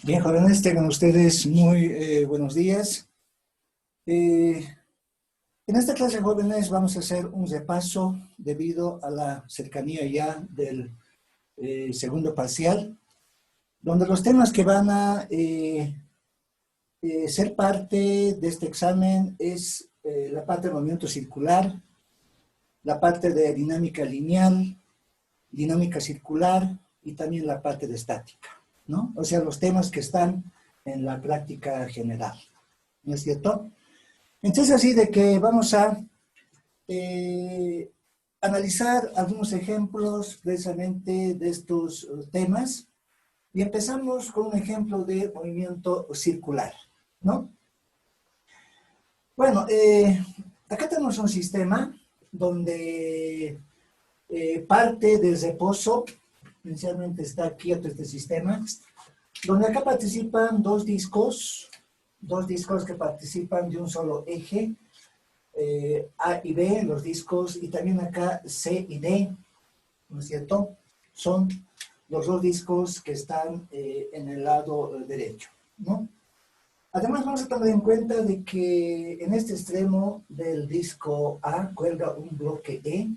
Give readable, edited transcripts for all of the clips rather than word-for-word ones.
Bien, jóvenes, tengan ustedes muy buenos días. En esta clase, jóvenes, vamos a hacer un repaso debido a la cercanía ya del segundo parcial, donde los temas que van a ser parte de este examen es la parte de movimiento circular, la parte de dinámica lineal, dinámica circular y también la parte de estática, ¿no? O sea, los temas que están en la práctica general, ¿no es cierto? Entonces, así de que vamos a eh, analizar algunos ejemplos precisamente de estos temas y empezamos con un ejemplo de movimiento circular, ¿no? Bueno, acá tenemos un sistema donde parte del reposo, inicialmente está quieto este sistema, donde acá participan dos discos que participan de un solo eje, A y B, los discos, y también acá C y D, ¿no es cierto? Son los dos discos que están en el lado derecho, ¿no? Además, vamos a tomar en cuenta de que en este extremo del disco A cuelga un bloque E,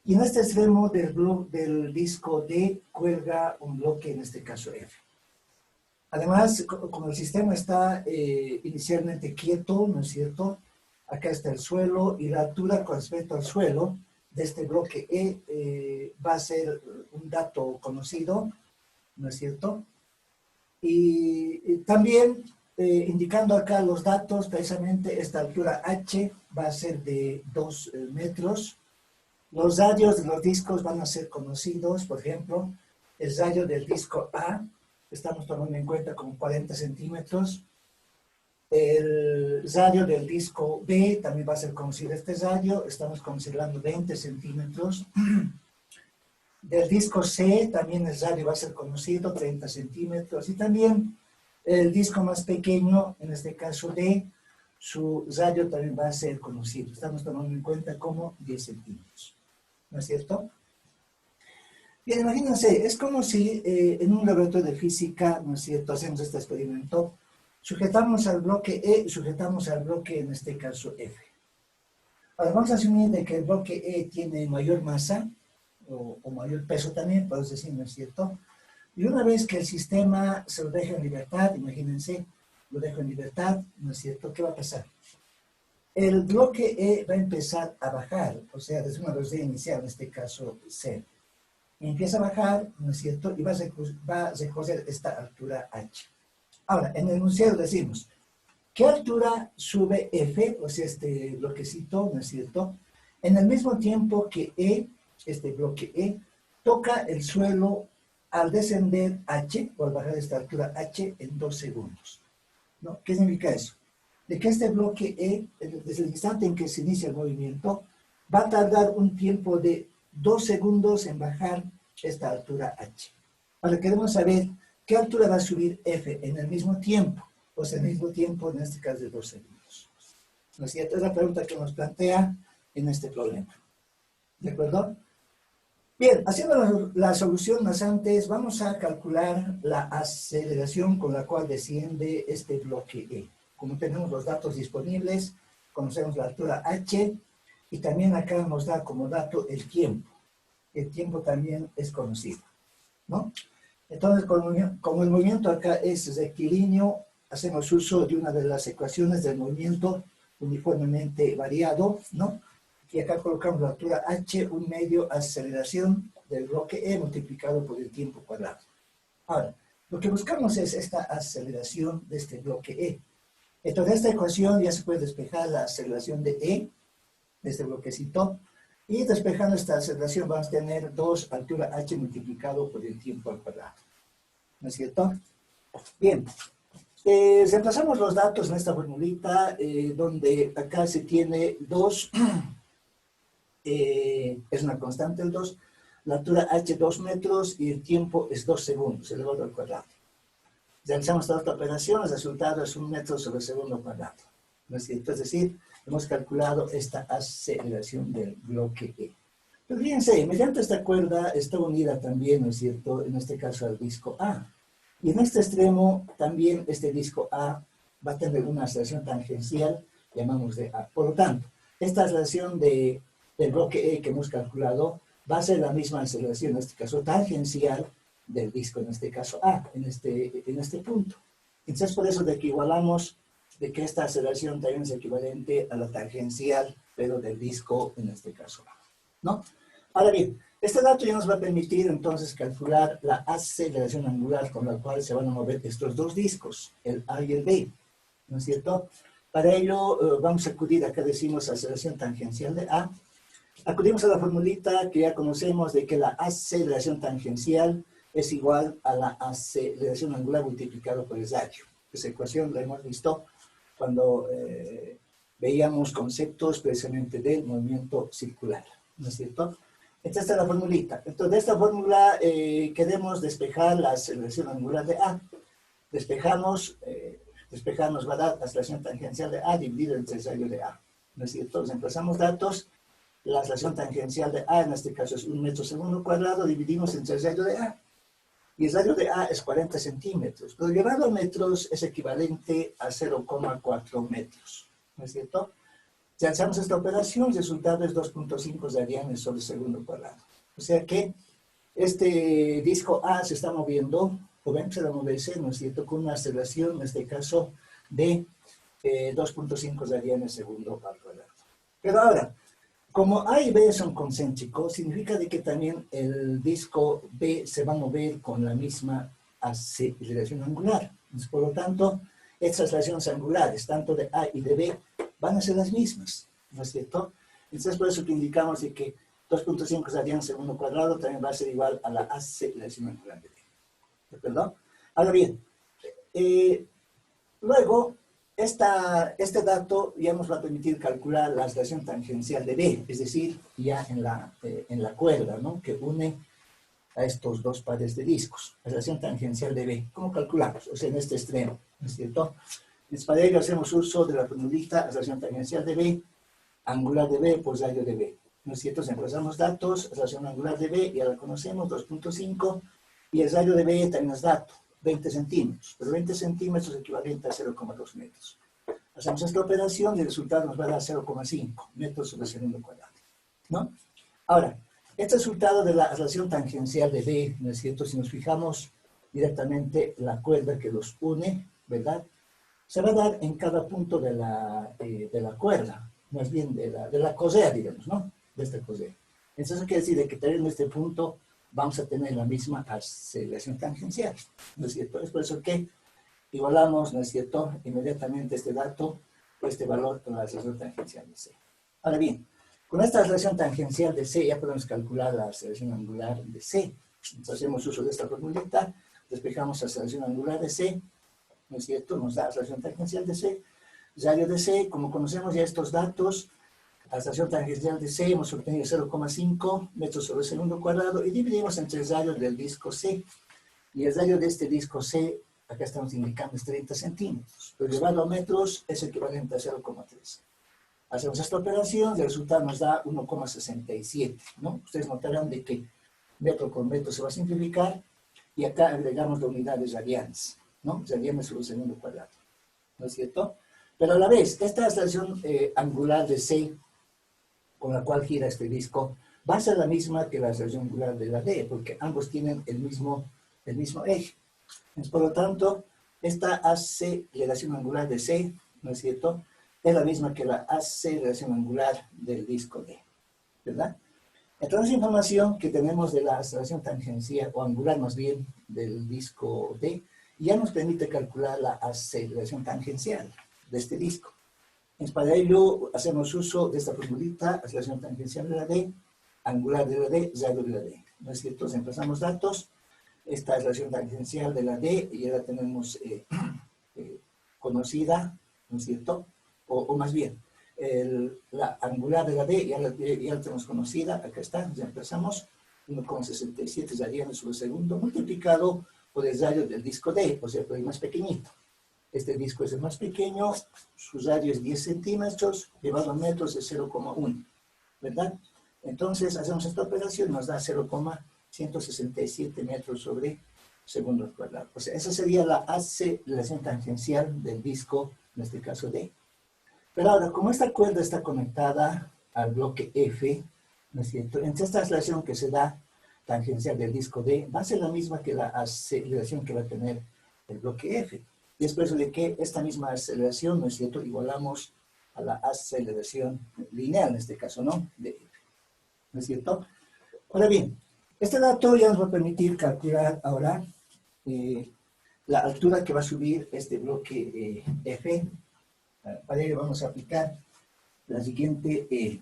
y en este extremo del disco D cuelga un bloque, en este caso F. Además, como el sistema está inicialmente quieto, ¿no es cierto? Acá está el suelo y la altura con respecto al suelo de este bloque E va a ser un dato conocido, ¿no es cierto? Y también indicando acá los datos, precisamente esta altura H va a ser de 2 metros. Los radios de los discos van a ser conocidos, por ejemplo, el radio del disco A, estamos tomando en cuenta como 40 centímetros. El radio del disco B también va a ser conocido este radio, estamos considerando 20 centímetros. Del disco C también el radio va a ser conocido, 30 centímetros. Y también el disco más pequeño, en este caso D, su radio también va a ser conocido. Estamos tomando en cuenta como 10 centímetros. ¿No es cierto? Bien, imagínense, es como si en un laboratorio de física, ¿no es cierto?, hacemos este experimento, sujetamos al bloque E, sujetamos al bloque, en este caso, F. Ahora, vamos a asumir de que el bloque E tiene mayor masa, o mayor peso también, podemos decir, ¿no es cierto? Y una vez que el sistema se lo deja en libertad, imagínense, lo dejo en libertad, ¿no es cierto?, ¿qué va a pasar? El bloque E va a empezar a bajar, o sea, desde una velocidad inicial, en este caso, C. Empieza a bajar, ¿no es cierto? Y va a recoger esta altura H. Ahora, en el enunciado decimos, ¿qué altura sube F, o sea, este bloquecito, ¿no es cierto? En el mismo tiempo que E, este bloque E, toca el suelo al descender H, o al bajar esta altura H, en 2 segundos. ¿No? ¿Qué significa eso? De que este bloque E, desde el instante en que se inicia el movimiento, va a tardar un tiempo de 2 segundos en bajar esta altura H. Ahora queremos saber qué altura va a subir F en el mismo tiempo, o sea, en el mismo tiempo, en este caso de 2 segundos. ¿No es cierto? Es la pregunta que nos plantea en este problema. ¿De acuerdo? Bien, haciendo la solución más antes, vamos a calcular la aceleración con la cual desciende este bloque E. Como tenemos los datos disponibles, conocemos la altura H, y también acá nos da como dato el tiempo. El tiempo también es conocido, ¿no? Entonces, como el movimiento acá es rectilíneo, hacemos uso de una de las ecuaciones del movimiento uniformemente variado, ¿no? Y acá colocamos la altura h, un medio aceleración del bloque E multiplicado por el tiempo cuadrado. Ahora, lo que buscamos es esta aceleración de este bloque E. Entonces, esta ecuación ya se puede despejar la aceleración de E, de este bloquecito, y despejando esta aceleración vamos a tener 2 altura h multiplicado por el tiempo al cuadrado. ¿No es cierto? Bien. Reemplazamos los datos en esta formulita, donde acá se tiene 2, es una constante el 2, la altura h 2 metros y el tiempo es 2 segundos, elevado al cuadrado. Realizamos toda esta operación, el resultado es 1 metro sobre segundo cuadrado. ¿No es cierto? Es decir, hemos calculado esta aceleración del bloque E. Pero fíjense, mediante esta cuerda está unida también, ¿no es cierto?, en este caso al disco A. Y en este extremo también este disco A va a tener una aceleración tangencial, llamamos de A. Por lo tanto, esta aceleración del bloque E que hemos calculado va a ser la misma aceleración, en este caso tangencial, del disco, en este caso A, en este punto. Entonces, por eso de que igualamos de que esta aceleración también es equivalente a la tangencial, pero del disco, en este caso A, ¿no? Ahora bien, este dato ya nos va a permitir entonces calcular la aceleración angular con la cual se van a mover estos dos discos, el A y el B, ¿no es cierto? Para ello vamos a acudir, acá decimos aceleración tangencial de A, acudimos a la formulita que ya conocemos de que la aceleración tangencial es igual a la aceleración angular multiplicado por el radio. Esa ecuación la hemos visto cuando veíamos conceptos precisamente del movimiento circular, ¿no es cierto? Esta es la formulita. Entonces, de esta fórmula queremos despejar la aceleración angular de A. Despejar nos va a dar la aceleración tangencial de A dividido entre el radio de A, ¿no es cierto? Entonces, emplazamos datos. La aceleración tangencial de A, en este caso es 1 metro segundo cuadrado, dividimos entre el radio de A. Y el radio de A es 40 centímetros, pero llevado a metros es equivalente a 0,4 metros, ¿no es cierto? Si hacemos esta operación, el resultado es 2.5 radianes sobre segundo cuadrado. O sea que este disco A se está moviendo, o va a empezar a moverse, ¿no es cierto?, con una aceleración, en este caso, de 2.5 radianes segundo al cuadrado. Pero ahora, como A y B son concéntricos, significa de que también el disco B se va a mover con la misma aceleración angular. Entonces, por lo tanto, estas aceleraciones angulares, tanto de A y de B, van a ser las mismas, ¿no es cierto? Entonces, por eso que indicamos de que 2.5 radianes segundo cuadrado también va a ser igual a la aceleración angular de B. ¿De acuerdo? Ahora bien, luego, este dato ya nos va a permitir calcular la aceleración tangencial de B, es decir, ya en la cuerda, ¿no?, que une a estos dos pares de discos. Aceleración tangencial de B. ¿Cómo calculamos? O sea, en este extremo, ¿no es cierto? Entonces, para ello hacemos uso de la formulita aceleración tangencial de B, angular de B por radio de B, ¿no es cierto? Emplazamos datos, aceleración angular de B, ya la conocemos, 2.5, y el radio de B también nos dato, 20 centímetros, pero 20 centímetros es equivalente a 0,2 metros. Hacemos esta operación y el resultado nos va a dar 0,5 metros sobre segundo cuadrado, ¿no? Ahora, este resultado de la aceleración tangencial de B, ¿no es cierto? Si nos fijamos directamente la cuerda que los une, ¿verdad?, se va a dar en cada punto de la cuerda, más bien de la cosea, digamos, ¿no?, de esta cosea. Entonces, eso quiere decir de que también en este punto vamos a tener la misma aceleración tangencial, ¿no es cierto? Es por eso que igualamos, ¿no es cierto?, inmediatamente este dato, o este valor con la aceleración tangencial de C. Ahora bien, con esta aceleración tangencial de C ya podemos calcular la aceleración angular de C. Entonces hacemos uso de esta formulita, despejamos la aceleración angular de C, ¿no es cierto?, nos da la aceleración tangencial de C. Radio de C, como conocemos ya estos datos, la aceleración tangencial de C hemos obtenido 0,5 metros sobre segundo cuadrado y dividimos entre el radio del disco C. Y el radio de este disco C, acá estamos indicando, es 30 centímetros, pero llevado a metros es equivalente a 0,3. Hacemos esta operación y el resultado nos da 1,67, ¿no? Ustedes notarán de que metro con metro se va a simplificar y acá agregamos la unidad de radianes, ¿no? Radianes sobre segundo cuadrado, ¿no es cierto? Pero a la vez, esta aceleración angular de C, con la cual gira este disco, va a ser la misma que la aceleración angular de la D, porque ambos tienen el mismo eje. Entonces, por lo tanto, esta aceleración angular de C, ¿no es cierto?, es la misma que la aceleración angular del disco D, ¿verdad? Entonces, información que tenemos de la aceleración tangencial, o angular más bien, del disco D, ya nos permite calcular la aceleración tangencial de este disco. Entonces, para ello, hacemos uso de esta formulita, aceleración tangencial de la D, angular de la D, radio de la D, ¿no es cierto? Entonces, empezamos datos, esta aceleración tangencial de la D, y ya la tenemos conocida, ¿no es cierto? O más bien, la angular de la D ya la tenemos conocida, acá está, ya empezamos, 1,67 radianes sobre segundo, multiplicado por el radio del disco D, o sea, por el más pequeñito. Este disco es el más pequeño, su radio es 10 centímetros, llevado a metros es 0,1, ¿verdad? Entonces, hacemos esta operación, nos da 0,167 metros sobre segundo al cuadrado. O sea, esa sería la aceleración tangencial del disco, en este caso D. Pero ahora, como esta cuerda está conectada al bloque F, ¿no es cierto? Entre esta aceleración que se da tangencial del disco D va a ser la misma que la aceleración que va a tener el bloque F. Y es por eso de que esta misma aceleración, ¿no es cierto?, igualamos a la aceleración lineal, en este caso, ¿no?, de F. ¿No es cierto? Ahora bien, este dato ya nos va a permitir calcular ahora la altura que va a subir este bloque F. Para ello vamos a aplicar la siguiente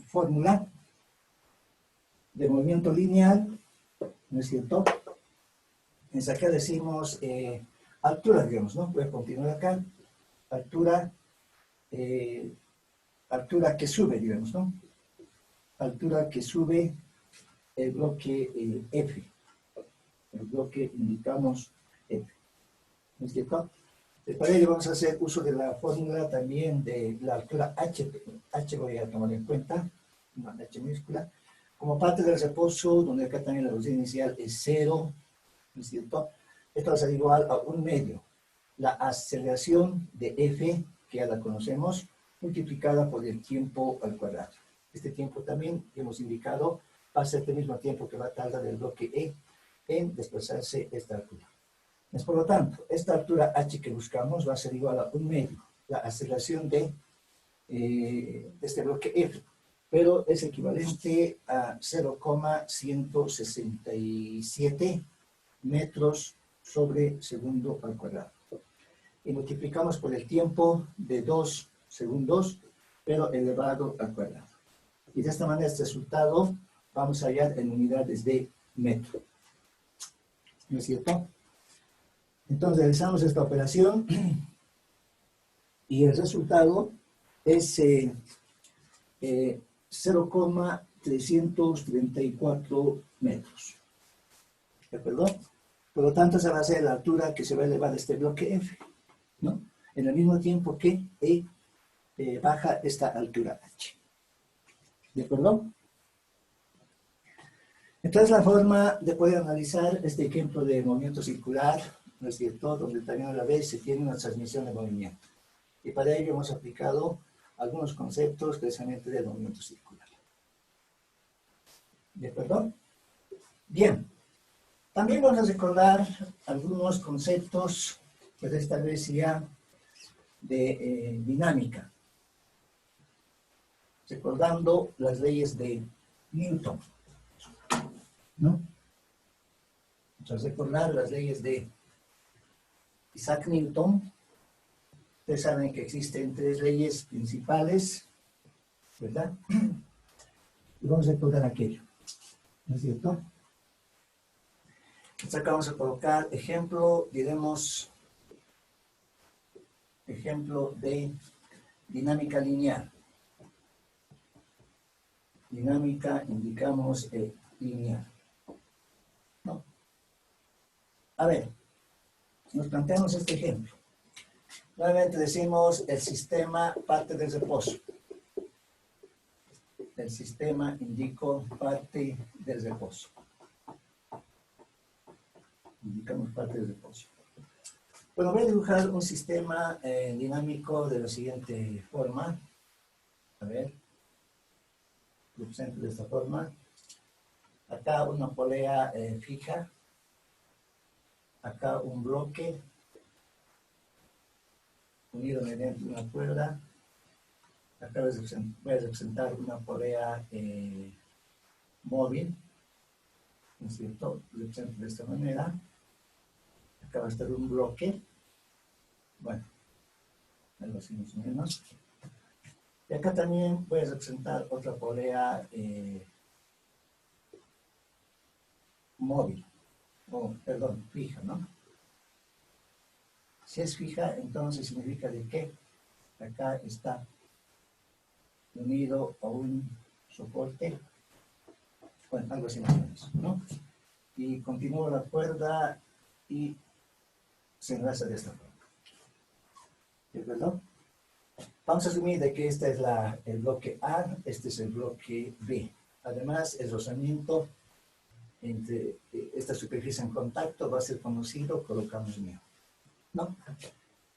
fórmula de movimiento lineal, ¿no es cierto? En acá decimos altura, digamos, ¿no? Voy a continuar acá. Altura, altura que sube, digamos, ¿no? Altura que sube el bloque F. El bloque indicamos F. ¿No es cierto? Para ello vamos a hacer uso de la fórmula también de la altura H. H voy a tomar en cuenta, una H minúscula, como parte del reposo, donde acá también la velocidad inicial es 0, ¿no es cierto? Esto va a ser igual a 1/2. La aceleración de F, que ya la conocemos, multiplicada por el tiempo al cuadrado. Este tiempo también, hemos indicado, va a ser el mismo tiempo que va a tardar el bloque E en desplazarse esta altura. Por lo tanto, esta altura H que buscamos va a ser igual a 1/2, la aceleración de este bloque F, pero es equivalente a 0,167 metros sobre segundo al cuadrado. Y multiplicamos por el tiempo de 2 segundos, pero elevado al cuadrado. Y de esta manera este resultado vamos a hallar en unidades de metro. ¿No es cierto? Entonces realizamos esta operación y el resultado es 0,334 metros. ¿De acuerdo? Por lo tanto, esa va a ser la altura que se va a elevar este bloque F, ¿no? En el mismo tiempo que baja esta altura H. ¿De acuerdo? Entonces, la forma de poder analizar este ejemplo de movimiento circular, ¿no es cierto?, donde también a la vez se tiene una transmisión de movimiento. Y para ello hemos aplicado algunos conceptos precisamente del movimiento circular. ¿De acuerdo? Bien. También vamos a recordar algunos conceptos, pues esta vez ya de dinámica. Recordando las leyes de Newton, ¿no? Entonces, recordar las leyes de Isaac Newton. Ustedes saben que existen 3 leyes principales, ¿verdad? Y vamos a recordar aquello, ¿no es cierto? Entonces acá vamos a colocar ejemplo, diremos, ejemplo de dinámica lineal. Dinámica, indicamos lineal. ¿No? A ver, nos planteamos este ejemplo. Nuevamente decimos el sistema parte del reposo. El sistema indico parte del reposo. Indicamos parte del reposo. Bueno, voy a dibujar un sistema dinámico de la siguiente forma. A ver. Lo presento de esta forma. Acá una polea fija. Acá un bloque unido mediante una cuerda. Acá voy a representar una polea móvil, ¿no es cierto? Lo represento de esta manera. Acá va a estar un bloque. Bueno, algo así más o menos. Y acá también voy a representar otra polea móvil, o perdón, fija, ¿no? Si es fija, entonces significa de que acá está unido a un soporte, bueno, algo así más o menos, ¿no? Y continúo la cuerda y se enlaza de esta forma. ¿De acuerdo? Vamos a asumir de que este es el bloque A, este es el bloque B. Además, el rozamiento entre esta superficie en contacto va a ser conocido, colocamos μ, ¿no?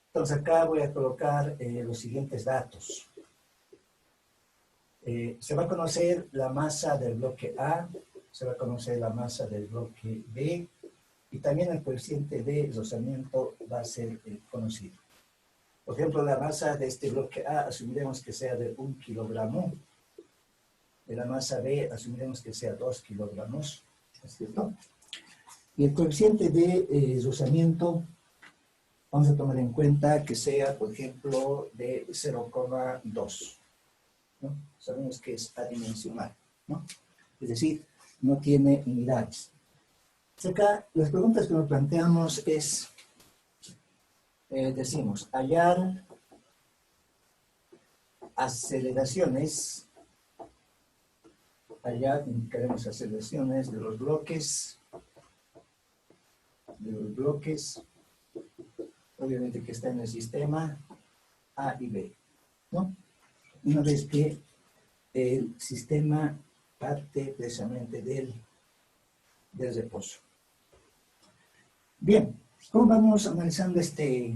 Entonces acá voy a colocar los siguientes datos. Se va a conocer la masa del bloque A, se va a conocer la masa del bloque B, y también el coeficiente de rozamiento va a ser conocido. Por ejemplo, la masa de este bloque A asumiremos que sea de 1 kilogramo, de la masa B asumiremos que sea 2 kilogramos, ¿es cierto? Y el coeficiente de rozamiento vamos a tomar en cuenta que sea, por ejemplo, de 0,2, ¿no? Sabemos que es adimensional, ¿no? Es decir, no tiene unidades. Acá las preguntas que nos planteamos es, decimos, hallar aceleraciones, indicaremos aceleraciones de los bloques, obviamente que está en el sistema A y B, ¿no? Una vez que el sistema parte precisamente del reposo. Bien, ¿cómo vamos analizando este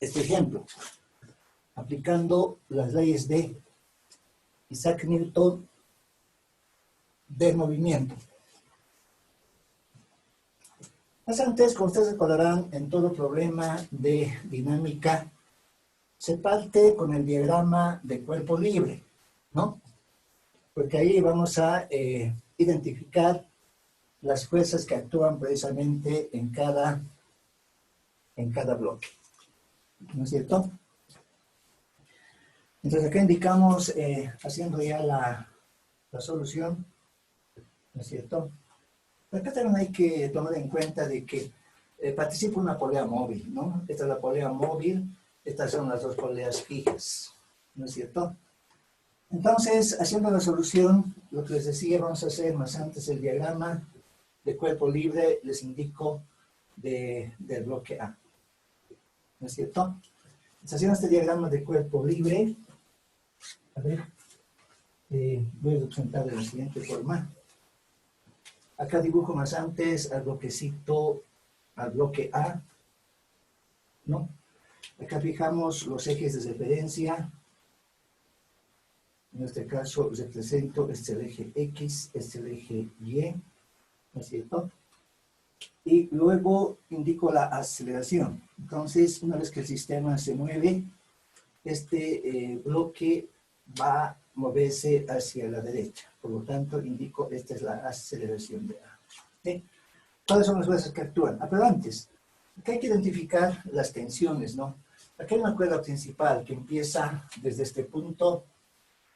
ejemplo? Aplicando las leyes de Isaac Newton del movimiento. Más antes, como ustedes recordarán, en todo problema de dinámica, se parte con el diagrama de cuerpo libre, ¿no? Porque ahí vamos a identificar las fuerzas que actúan precisamente en cada bloque, ¿no es cierto? Entonces acá indicamos, haciendo ya la solución, ¿no es cierto? Acá también hay que tomar en cuenta de que participa una polea móvil, ¿no? Esta es la polea móvil, estas son las dos poleas fijas, ¿no es cierto? Entonces, haciendo la solución, lo que les decía, vamos a hacer más antes el diagrama de cuerpo libre, les indico del bloque A, ¿no es cierto? Entonces, haciendo este diagrama de cuerpo libre, a ver, voy a representar de la siguiente forma. Acá dibujo más antes al bloquecito, al bloque A, ¿no? Acá fijamos los ejes de referencia. En este caso represento este el eje X, este el eje Y, ¿no es cierto? Y luego indico la aceleración. Entonces, una vez que el sistema se mueve, este bloque va a moverse hacia la derecha. Por lo tanto, indico, esta es la aceleración de A. ¿Sí? ¿Cuáles son las fuerzas que actúan? Pero antes, acá hay que identificar las tensiones, ¿no? Aquí hay una cuerda principal que empieza desde este punto,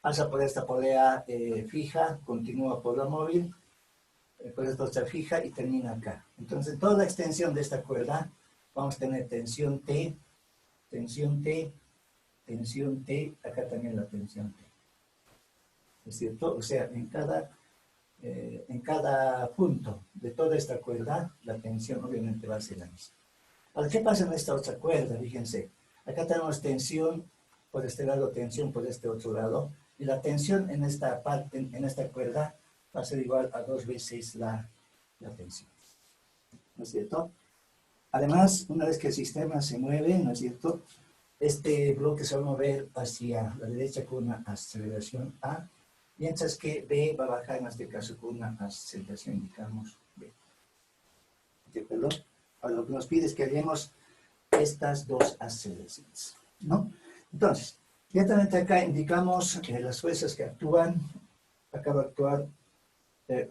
pasa por esta polea fija, continúa por la móvil, por esta otra fija y termina acá. Entonces, en toda la extensión de esta cuerda, vamos a tener tensión T, tensión T, tensión T, acá también la tensión T. ¿Es cierto? O sea, en cada punto de toda esta cuerda, la tensión obviamente va a ser la misma. Ahora, ¿qué pasa en esta otra cuerda? Fíjense, acá tenemos tensión por este lado, tensión por este otro lado, y la tensión en esta parte, en esta cuerda, va a ser igual a 2 veces la tensión. ¿No es cierto? Además, una vez que el sistema se mueve, ¿no es cierto?, este bloque se va a mover hacia la derecha con una aceleración A, mientras que B va a bajar en este caso con una aceleración, indicamos B. ¿De acuerdo? Ahora lo que nos pide es que hagamos estas dos aceleraciones, ¿no? Entonces, directamente acá indicamos las fuerzas que actúan. Acá va a actuar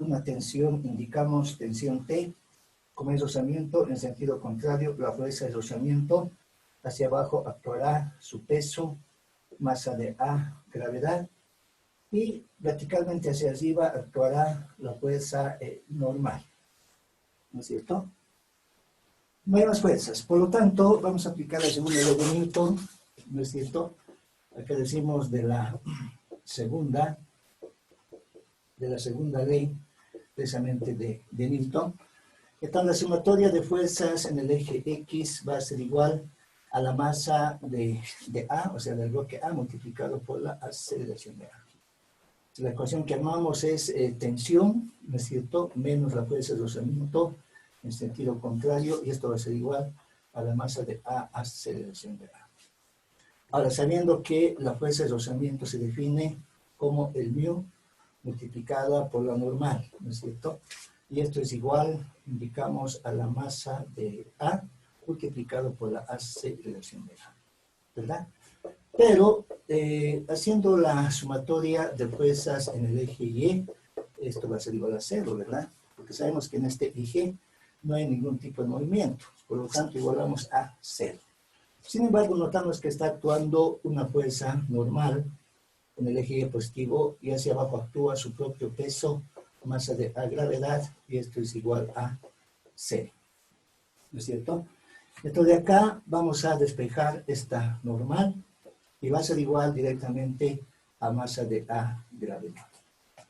una tensión, indicamos tensión T, como es rozamiento en sentido contrario, la fuerza de rozamiento hacia abajo actuará su peso, masa de A, gravedad, y verticalmente hacia arriba actuará la fuerza normal, ¿no es cierto? No hay más fuerzas, por lo tanto, vamos a aplicar la segunda ley de Newton, ¿no es cierto? Acá decimos de la segunda ley, precisamente de Newton. Entonces, la sumatoria de fuerzas en el eje X va a ser igual a la masa de A, o sea, del bloque A, multiplicado por la aceleración de A. La ecuación que armamos es tensión, ¿no es cierto?, menos la fuerza de rozamiento en sentido contrario, y esto va a ser igual a la masa de A aceleración de A. Ahora, sabiendo que la fuerza de rozamiento se define como el μ multiplicada por la normal, ¿no es cierto? Y esto es igual, indicamos, a la masa de A multiplicado por la aceleración de A, ¿verdad? Pero haciendo la sumatoria de fuerzas en el eje Y, esto va a ser igual a 0, ¿verdad? Porque sabemos que en este eje no hay ningún tipo de movimiento, por lo tanto igualamos a 0. Sin embargo, notamos que está actuando una fuerza normal en el eje Y positivo y hacia abajo actúa su propio peso, masa de A gravedad, y esto es igual a 0. ¿No es cierto? Entonces de acá vamos a despejar esta normal y va a ser igual directamente a masa de A gravedad.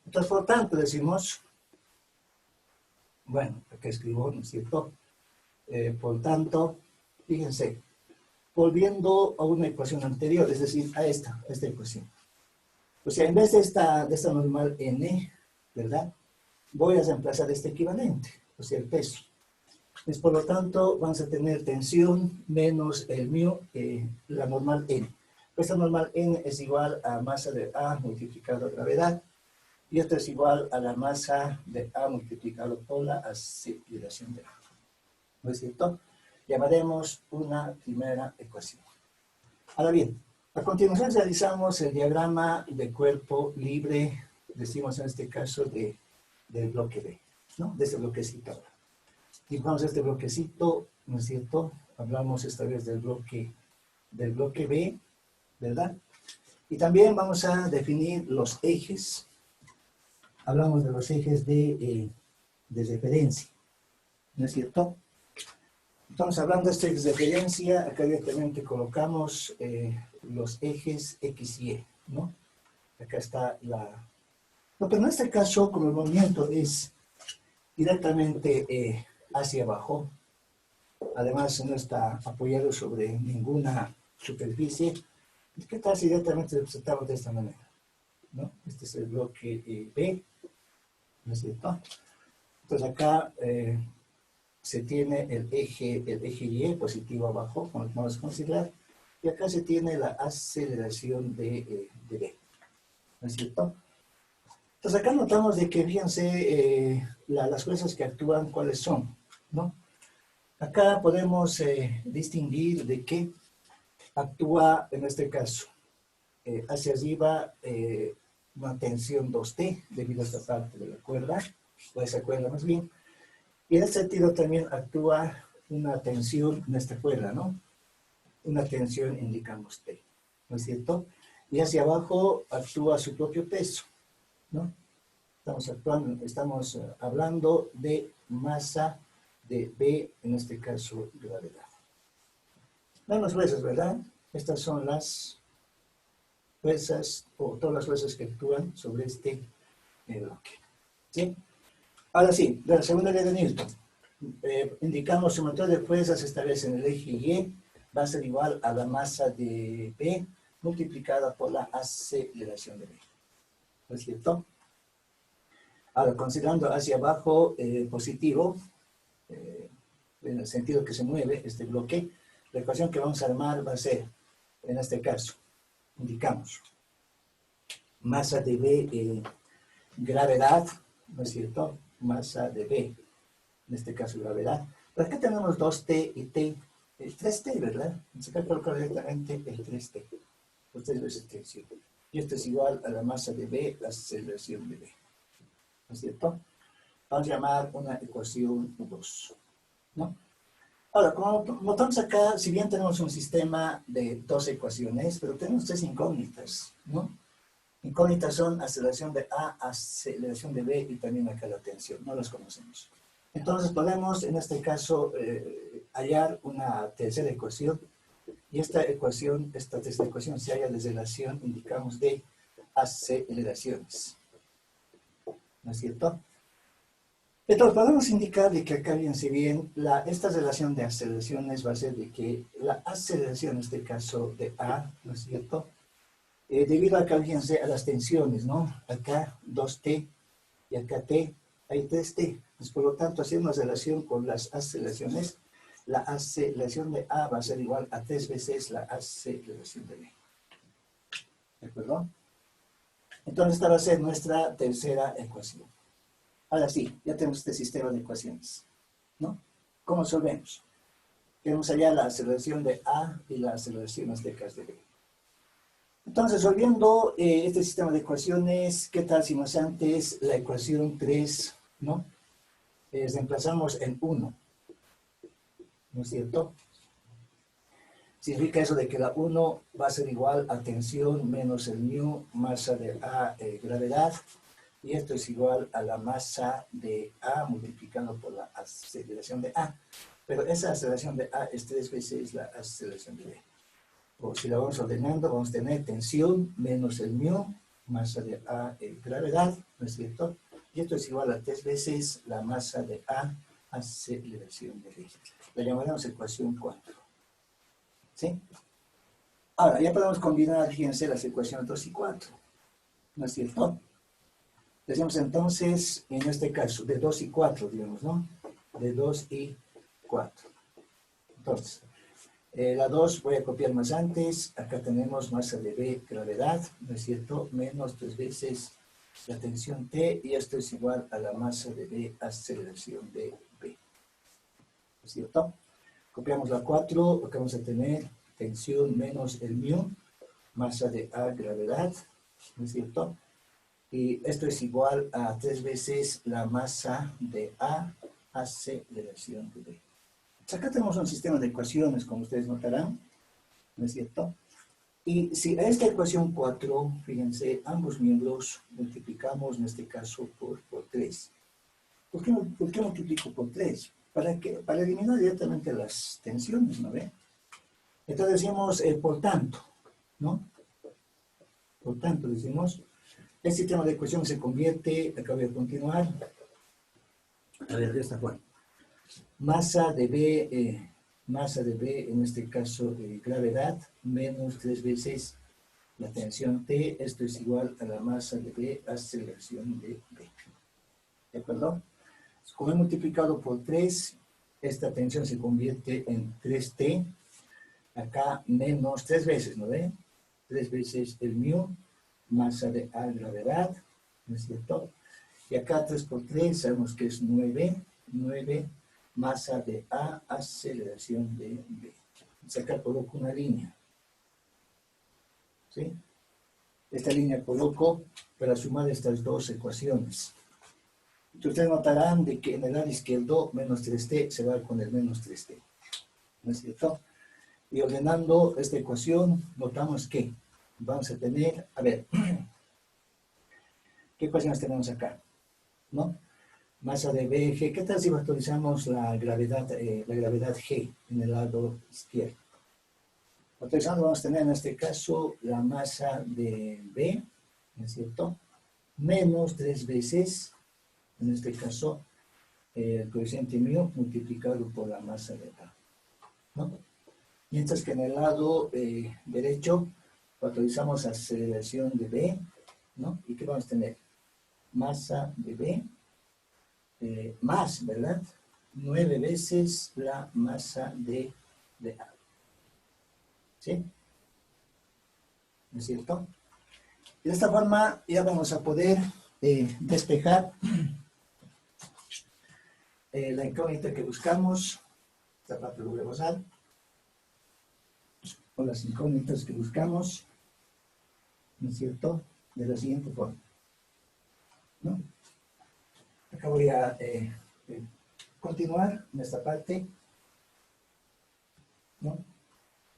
Entonces, por tanto, decimos, bueno, acá escribo, ¿no es cierto? Por tanto, fíjense, volviendo a una ecuación anterior, es decir, a esta ecuación. O sea, en vez de esta normal n, ¿verdad? Voy a reemplazar este equivalente, o sea, el peso. Pues, por lo tanto, vamos a tener tensión menos el μ, la normal n. Esta normal n es igual a masa de A multiplicado a gravedad, y esto es igual a la masa de A multiplicado por la aceleración de A. ¿No es cierto? Llamaremos una primera ecuación. Ahora bien, a continuación realizamos el diagrama de cuerpo libre, decimos en este caso del bloque B, ¿no? De este bloquecito ahora. Dibujamos este bloquecito, ¿no es cierto? Hablamos esta vez del bloque B, ¿verdad? Y también vamos a definir los ejes. Hablamos de los ejes de referencia, ¿no es cierto? Entonces, hablando de este eje de referencia, acá directamente colocamos los ejes X y Y, ¿no? Acá está la... No, pero en este caso, como el movimiento es directamente hacia abajo, además no está apoyado sobre ninguna superficie, ¿qué tal si directamente lo representamos de esta manera? ¿No? Este es el bloque B, ¿no es cierto? Entonces acá se tiene el eje Y positivo abajo, como vamos a considerar, y acá se tiene la aceleración de B, ¿no es cierto? Entonces acá notamos de que, fíjense, las fuerzas que actúan, ¿cuáles son? ¿No? Acá podemos distinguir de que actúa, en este caso, hacia arriba una tensión 2T, debido a esta parte de la cuerda, o esa cuerda más bien, y en este sentido también actúa una tensión en esta cuerda, ¿no? Una tensión indicamos T, ¿no es cierto? Y hacia abajo actúa su propio peso, ¿no? Estamos hablando de masa de B, en este caso gravedad. Menos fuerzas, ¿verdad? Estas son las fuerzas, o todas las fuerzas que actúan sobre este bloque. ¿Sí? Ahora sí, de la segunda ley de Newton. Indicamos sumatoria de fuerzas esta vez en el eje Y va a ser igual a la masa de B multiplicada por la aceleración de B. ¿No es cierto? Ahora, considerando hacia abajo positivo, en el sentido que se mueve este bloque, la ecuación que vamos a armar va a ser, en este caso, indicamos masa de B gravedad, ¿no es cierto? Masa de B, en este caso gravedad. Pero acá tenemos 2T y T, 3T, ¿verdad? Entonces acá coloco directamente el 3T. Ustedes ven esta tensión. Y esto es igual a la masa de B, la aceleración de B. ¿No es cierto? Vamos a llamar una ecuación 2, ¿no? Ahora, como notamos acá, si bien tenemos un sistema de dos ecuaciones, pero tenemos tres incógnitas, ¿no? Incógnitas son aceleración de A, aceleración de B y también acá la tensión, no las conocemos. Entonces podemos, en este caso, hallar una tercera ecuación, y esta tercera ecuación se halla de relación, indicamos, de aceleraciones. ¿No es cierto? Entonces podemos indicar de que acá, fíjense bien, esta relación de aceleraciones va a ser de que la aceleración, en este caso de A, ¿no es cierto?, Debido a que, fíjense, a las tensiones, ¿no? Acá 2T y acá T, hay 3T. Pues, por lo tanto, haciendo una relación con las aceleraciones, la aceleración de A va a ser igual a 3 veces la aceleración de B. ¿De acuerdo? Entonces, esta va a ser nuestra tercera ecuación. Ahora sí, ya tenemos este sistema de ecuaciones, ¿no? ¿Cómo resolvemos? Queremos hallar la aceleración de A y la aceleración, en este caso, de B. Entonces, resolviendo este sistema de ecuaciones, ¿qué tal si más antes la ecuación 3, ¿no? Reemplazamos en 1, ¿no es cierto? Significa eso de que la 1 va a ser igual a tensión menos el mu, masa de A, gravedad, y esto es igual a la masa de A multiplicado por la aceleración de A. Pero esa aceleración de A es 3 veces la aceleración de B. O si la vamos ordenando, vamos a tener tensión menos el mu, masa de A, gravedad, ¿no es cierto? Y esto es igual a 3 veces la masa de A, aceleración de B. La llamaremos ecuación 4. ¿Sí? Ahora, ya podemos combinar, fíjense, las ecuaciones 2 y 4, ¿no es cierto? Decimos entonces, en este caso, de 2 y 4, digamos, ¿no? De 2 y 4. Entonces, la 2 voy a copiar más antes. Acá tenemos masa de B, gravedad, ¿no es cierto? Menos 3 veces la tensión T, y esto es igual a la masa de B, aceleración de B. ¿No es cierto? Copiamos la 4, acá vamos a tener tensión menos el mu, masa de A, gravedad, ¿no es cierto? Y esto es igual a 3 veces la masa de A, aceleración de B. Acá tenemos un sistema de ecuaciones, como ustedes notarán, ¿no es cierto? Y si a esta ecuación 4, fíjense, ambos miembros multiplicamos, en este caso, por 3. ¿Por qué multiplico por 3? Para eliminar directamente las tensiones, ¿no ve? Entonces decimos, por tanto, ¿no? Por tanto, decimos, el sistema de ecuaciones se convierte, acá voy a continuar, a ver, de esta forma. Masa de B, en este caso, gravedad, menos 3 veces la tensión T, esto es igual a la masa de B, aceleración de B. ¿De acuerdo? Como he multiplicado por 3, esta tensión se convierte en 3T, acá menos 3 veces, ¿no ven? 3 veces el mu, masa de A, gravedad, ¿no es cierto? Y acá 3 por 3, sabemos que es 9, masa de A, aceleración de B. Acá coloco una línea, ¿sí? Esta línea coloco para sumar estas dos ecuaciones. Ustedes notarán de que en el lado izquierdo menos 3T se va con el menos 3T, ¿no es cierto? Y ordenando esta ecuación, notamos que vamos a tener, a ver, ¿qué ecuaciones tenemos acá? ¿No? Masa de B, G. ¿Qué tal si factorizamos la gravedad G en el lado izquierdo? Factorizando vamos a tener en este caso la masa de B, ¿no es cierto? Menos 3 veces, en este caso, el coeficiente mu multiplicado por la masa de A, ¿no? Mientras que en el lado derecho factorizamos aceleración de B, ¿no? ¿Y qué vamos a tener? Masa de B más, ¿verdad? 9 veces la masa de A. ¿Sí? ¿No es cierto? De esta forma ya vamos a poder despejar la incógnita que buscamos, esta parte lo voy a borrar, o las incógnitas que buscamos, ¿no es cierto? De la siguiente forma, ¿no? Acá voy a continuar en esta parte, ¿no?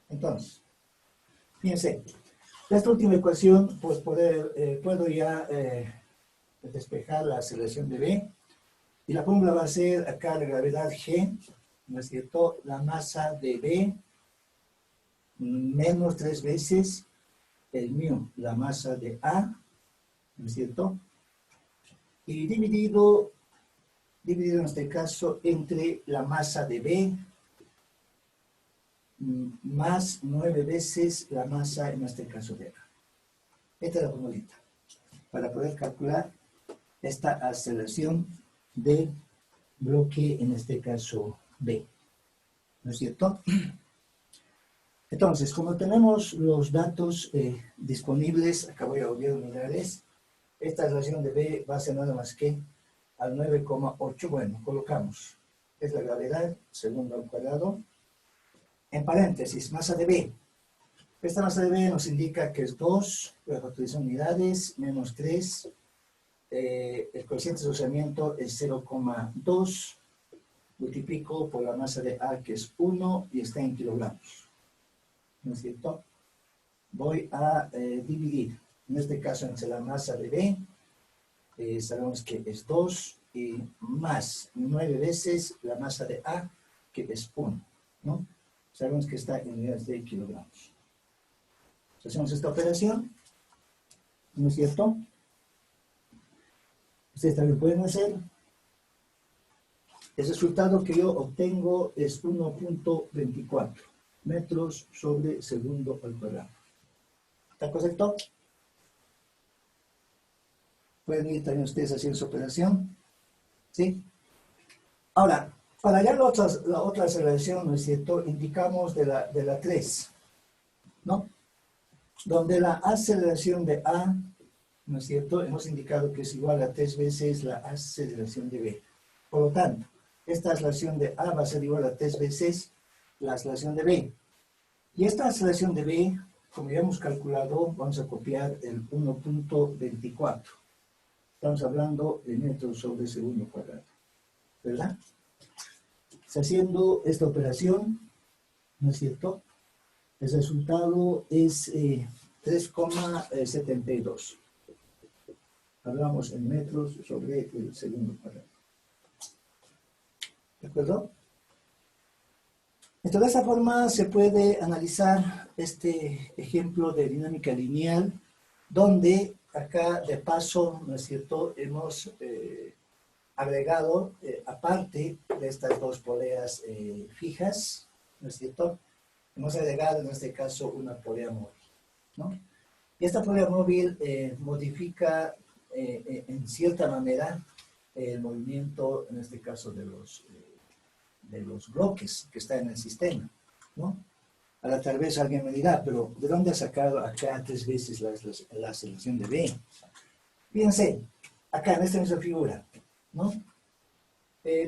Entonces, fíjense, esta última ecuación, pues puedo ya despejar la aceleración de B, y la fórmula va a ser acá la gravedad G, ¿no es cierto? La masa de B menos 3 veces el mu, la masa de A, ¿no es cierto? Y dividido en este caso entre la masa de B más 9 veces la masa, en este caso, de A. Esta es la formulita para poder calcular esta aceleración del bloque, en este caso B, ¿no es cierto? Entonces, como tenemos los datos disponibles, acá voy a volver a unidades, esta relación de B va a ser nada más que al 9,8, bueno, colocamos, es la gravedad, segundo al cuadrado, en paréntesis, masa de B. Esta masa de B nos indica que es 2, la factorización unidades, menos 3, el coeficiente de asociamiento es 0,2, multiplico por la masa de A, que es 1, y está en kilogramos, ¿no es cierto? Voy a dividir, en este caso entre la masa de B, sabemos que es 2, y más 9 veces la masa de A, que es 1, ¿no? Sabemos que está en unidades de kilogramos. Hacemos esta operación, ¿no es cierto? Ustedes también pueden hacer. El resultado que yo obtengo es 1.24 metros sobre segundo al cuadrado. ¿Está correcto? Pueden ir también ustedes haciendo su operación. ¿Sí? Ahora, para hallar la otra aceleración, ¿no es cierto? Indicamos de la 3, ¿no? Donde la aceleración de A, ¿no es cierto? Hemos indicado que es igual a 3 veces la aceleración de B. Por lo tanto, esta aceleración de A va a ser igual a 3 veces la aceleración de B. Y esta aceleración de B, como ya hemos calculado, vamos a copiar el 1.24. Estamos hablando de metros sobre segundo cuadrado, ¿verdad? Haciendo esta operación, ¿no es cierto? El resultado es 3,72. Hablamos en metros sobre el segundo cuadrado. ¿De acuerdo? Entonces, de esta forma se puede analizar este ejemplo de dinámica lineal, donde acá de paso, ¿no es cierto?, hemos agregado, aparte de estas dos poleas fijas, ¿no es cierto?, hemos agregado en este caso una polea móvil, ¿no? Y esta polea móvil modifica en cierta manera el movimiento, en este caso de los bloques que están en el sistema, ¿no? Ahora tal vez alguien me dirá, pero ¿de dónde ha sacado acá 3 veces la aceleración de B? Fíjense, acá en esta misma figura, ¿no?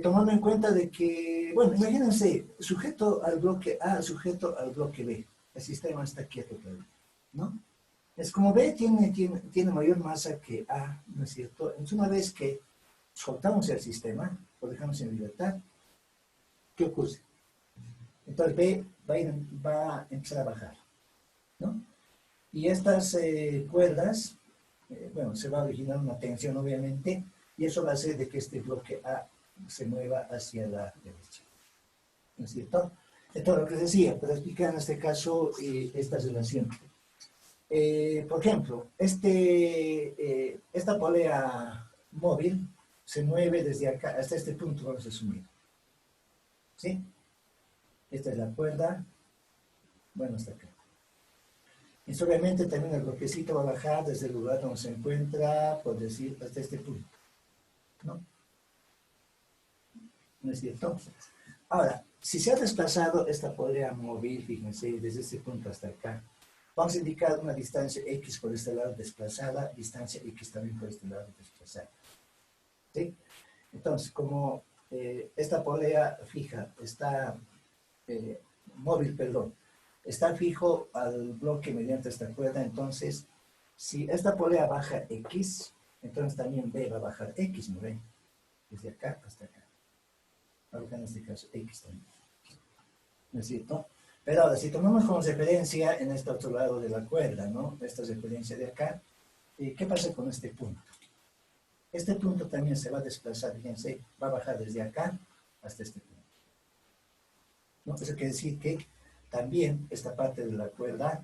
Tomando en cuenta de que, bueno, imagínense, sujeto al bloque A, sujeto al bloque B, el sistema está quieto todavía, ¿no? Es como B tiene mayor masa que A, ¿no es cierto? Entonces una vez que soltamos el sistema, lo dejamos en libertad, ¿qué ocurre? Entonces B va a empezar a bajar, ¿no? Y estas cuerdas, bueno, se va a originar una tensión obviamente, y eso va a hacer de que este bloque A se mueva hacia la derecha, ¿no es cierto? Entonces lo que decía, para explicar en este caso esta relación. Por ejemplo, esta polea móvil se mueve desde acá hasta este punto, vamos a asumir, ¿sí? Esta es la cuerda, bueno, hasta acá. Y obviamente también el bloquecito va a bajar desde el lugar donde se encuentra, por decir, hasta este punto, ¿no? ¿No es cierto? Ahora, si se ha desplazado esta polea móvil, fíjense, desde este punto hasta acá, vamos a indicar una distancia X por este lado desplazada, distancia X también por este lado desplazada, ¿sí? Entonces, como esta polea fija está... móvil, perdón, está fijo al bloque mediante esta cuerda, entonces, si esta polea baja X, entonces también B va a bajar X, ¿no ven? Desde acá hasta acá. Ahora en este caso X también. ¿No es cierto? Pero ahora, si tomamos como referencia en este otro lado de la cuerda, ¿no? Esta referencia de acá, ¿qué pasa con este punto? Este punto también se va a desplazar, fíjense, va a bajar desde acá hasta este punto, ¿no? Eso quiere decir que también esta parte de la cuerda,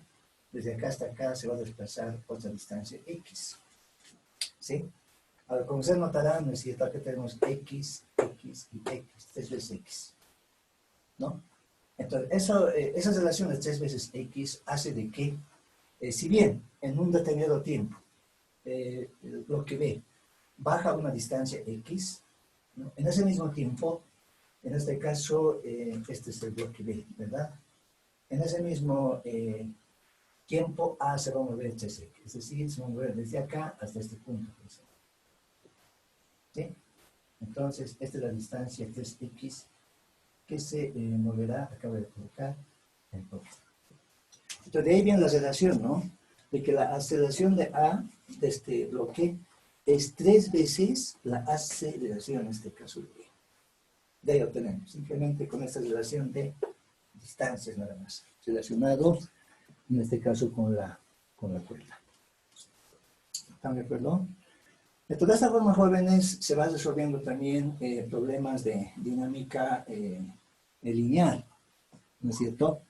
desde acá hasta acá, se va a desplazar otra distancia X, ¿sí? Ahora, como ustedes notarán, ¿no es cierto? Aquí tenemos X, X y X, 3 veces X, ¿no? Entonces, esa relación de 3 veces X hace de que Si bien en un determinado tiempo el bloque B baja una distancia X, ¿no? En ese mismo tiempo, en este caso, este es el bloque B, ¿verdad? En ese mismo tiempo A se va a mover 3X, es decir, se va a mover desde acá hasta este punto. ¿Sí? Entonces, esta es la distancia 3X que se moverá, acabo de colocar, en bloque. Entonces, de ahí viene la relación, ¿no? De que la aceleración de A, de este bloque, es 3 veces la aceleración, en este caso, de B. De ahí lo tenemos, simplemente con esta relación de distancias nada más, relacionado, en este caso, con la cuerda. ¿Están de acuerdo? Entonces, de esta forma, jóvenes, se va resolviendo también problemas de dinámica lineal, ¿no es cierto?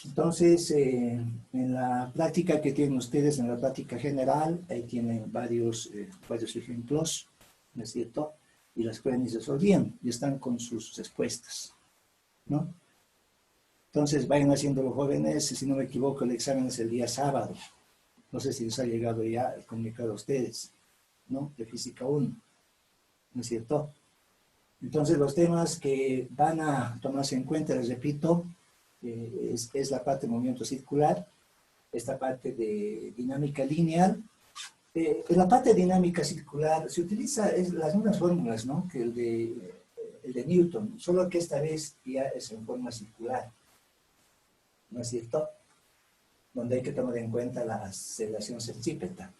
Entonces, en la práctica que tienen ustedes, en la práctica general, ahí tienen varios ejemplos, ¿no es cierto? Y las pueden ir resolviendo y están con sus respuestas, ¿no? Entonces, vayan haciendo los jóvenes, si no me equivoco, el examen es el día sábado. No sé si les ha llegado ya el comunicado a ustedes, ¿no? De Física 1, ¿no es cierto? Entonces, los temas que van a tomarse en cuenta, les repito, es la parte de movimiento circular, esta parte de dinámica lineal. En la parte de dinámica circular se utiliza las mismas fórmulas, ¿no? Que el de Newton, solo que esta vez ya es en forma circular, ¿no es cierto? Donde hay que tomar en cuenta la aceleración centrípeta.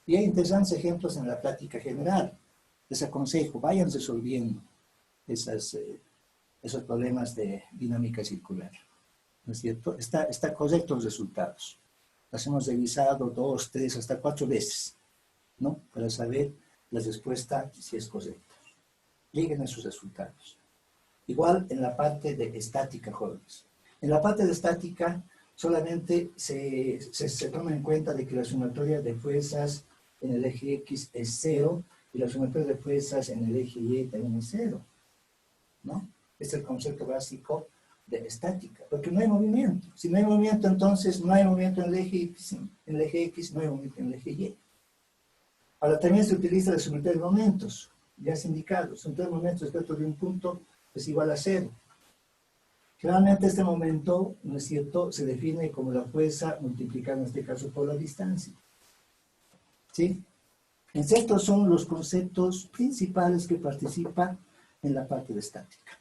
Y hay interesantes ejemplos en la práctica general. Les aconsejo, vayan resolviendo esos problemas de dinámica circular, ¿no es cierto? Está correcto los resultados. Los hemos revisado 2, 3, hasta 4 veces, ¿no? Para saber la respuesta si es correcta. Lleguen a sus resultados. Igual en la parte de estática, jóvenes. En la parte de estática solamente se toma en cuenta de que la sumatoria de fuerzas en el eje X es 0 y la sumatoria de fuerzas en el eje Y también es 0, ¿no? Este es el concepto básico de estática, porque no hay movimiento. Si no hay movimiento, entonces no hay movimiento en el eje X, no hay movimiento en el eje Y. Ahora también se utiliza la sumatoria de momentos, ya es indicado, sumatoria de momentos respecto de un punto es igual a 0. Generalmente este momento, ¿no es cierto?, se define como la fuerza multiplicada en este caso por la distancia. ¿Sí? Estos son los conceptos principales que participan en la parte de estática.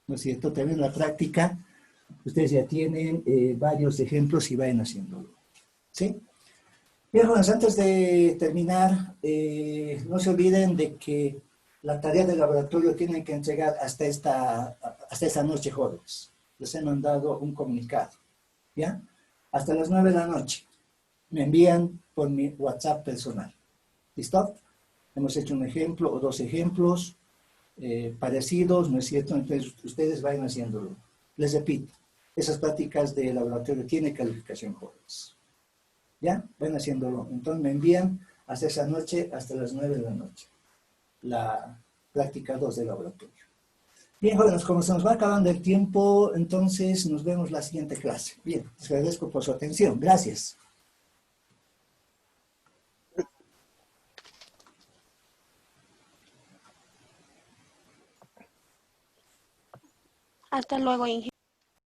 ¿No es cierto? También en la práctica, ustedes ya tienen varios ejemplos y vayan haciéndolo. ¿Sí? Bien, jóvenes, antes de terminar, no se olviden de que la tarea del laboratorio tienen que entregar hasta esta noche, jóvenes. Les he mandado un comunicado, ¿ya? Hasta las 9 de la noche. Me envían por mi WhatsApp personal. ¿Listo? Hemos hecho un ejemplo o 2 ejemplos parecidos, ¿no es cierto? Entonces, ustedes vayan haciéndolo. Les repito, esas prácticas de laboratorio tienen calificación, jóvenes. ¿Ya? Van haciéndolo. Entonces me envían hasta esa noche, hasta las 9 de la noche. La práctica 2 del laboratorio. Bien, jóvenes, como se nos va acabando el tiempo, entonces nos vemos la siguiente clase. Bien, les agradezco por su atención. Gracias. Hasta luego, ingeniero.